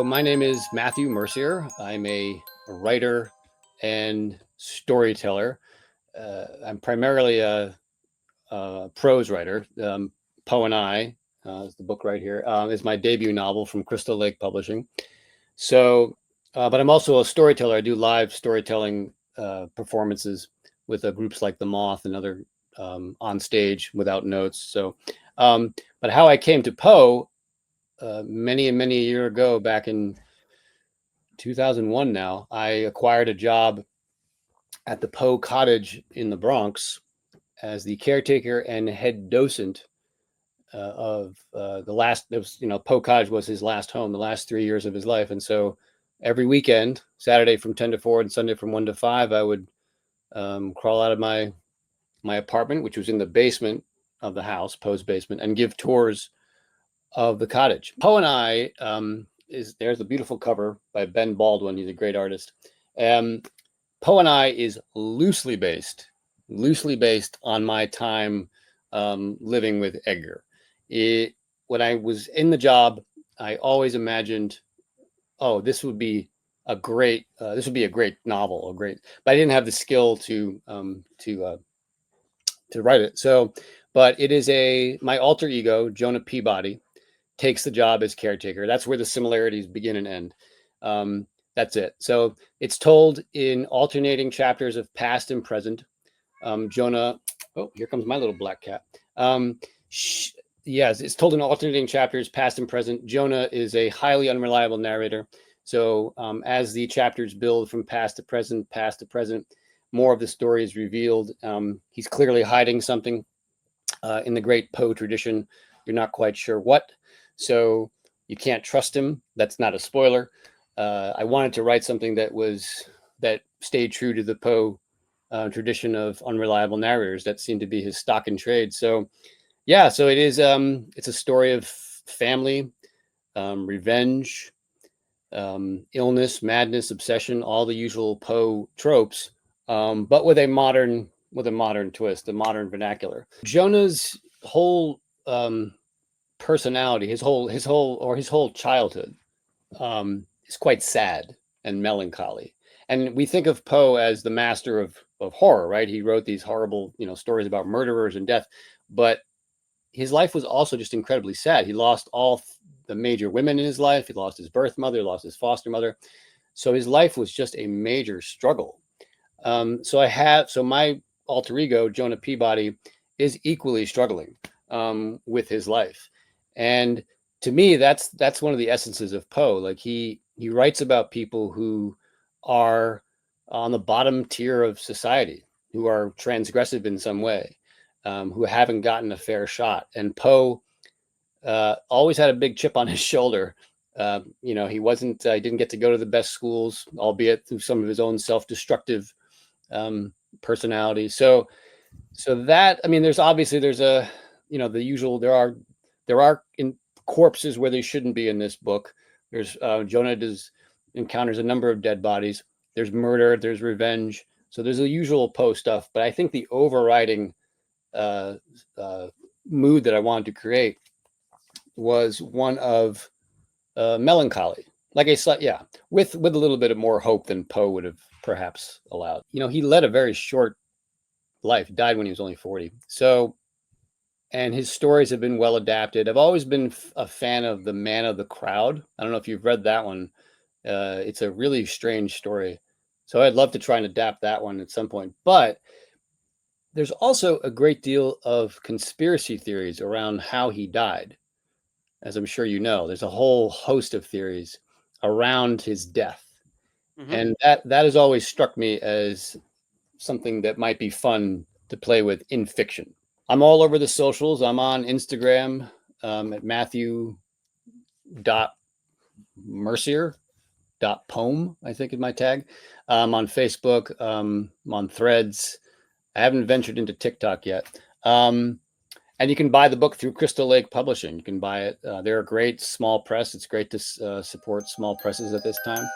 My name is Matthew Mercier. I'm a writer and storyteller. I'm primarily a prose writer. Poe and I is the book right here. Is my debut novel from Crystal Lake Publishing. So, but I'm also a storyteller. I do live storytelling performances with groups like The Moth and other on stage without notes. So, but how I came to Poe many a year ago, back in 2001 now, I acquired a job at the Poe Cottage in the Bronx as the caretaker and head docent of the last, it was, Poe Cottage was his last home, the last 3 years of his life. And so every weekend, Saturday from 10 to 4 and Sunday from 1 to 5, I would crawl out of my apartment, which was in the basement of the house, Poe's basement, and give tours of the cottage. Poe and I, there's a beautiful cover by Ben Baldwin. He's a great artist. Poe and I is loosely based on my time living with Edgar. When I was in the job, I always imagined, oh, this would be a great novel, but I didn't have the skill to write it. So, but it is my alter ego, Jonah Peabody, takes the job as caretaker. That's where the similarities begin and end. That's it. So it's told in alternating chapters of past and present. Jonah, oh, here comes my little black cat. Yes, it's told in alternating chapters, past and present. Jonah is a highly unreliable narrator. So as the chapters build from past to present, more of the story is revealed. He's clearly hiding something in the great Poe tradition. You're not quite sure what. So you can't trust him. That's not a spoiler. I wanted to write something that stayed true to the Poe tradition of unreliable narrators. That seemed to be his stock in trade. So yeah, so it is. It's a story of family, revenge, illness, madness, obsession, all the usual Poe tropes, but with a modern twist, a modern vernacular. Jonah's whole personality, his whole childhood is quite sad and melancholy. And we think of Poe as the master of horror, right? He wrote these horrible, stories about murderers and death, but his life was also just incredibly sad. He lost all the major women in his life. He lost his birth mother, he lost his foster mother. So his life was just a major struggle. So my alter ego, Jonah Peabody, is equally struggling with his life. And to me, that's one of the essences of Poe. Like he writes about people who are on the bottom tier of society, who are transgressive in some way, who haven't gotten a fair shot. And Poe always had a big chip on his shoulder. He didn't get to go to the best schools, albeit through some of his own self-destructive personality. So that, I mean, there's the usual, there are in corpses where they shouldn't be in this book. There's Jonah encounters a number of dead bodies. There's murder, there's revenge. So there's the usual Poe stuff, but I think the overriding mood that I wanted to create was one of melancholy, like with a little bit of more hope than Poe would have perhaps allowed. He led a very short life, died when he was only 40. So, and his stories have been well adapted. I've always been a fan of The Man of the Crowd. I don't know if you've read that one. It's a really strange story. So I'd love to try and adapt that one at some point. But there's also a great deal of conspiracy theories around how he died. As I'm sure you know, there's a whole host of theories around his death. Mm-hmm. And that has always struck me as something that might be fun to play with in fiction. I'm all over the socials. I'm on Instagram at Matthew.Mercier.poem, I think is my tag. I'm on Facebook. I'm on Threads. I haven't ventured into TikTok yet. And you can buy the book through Crystal Lake Publishing. You can buy it. They're a great small press. It's great to support small presses at this time.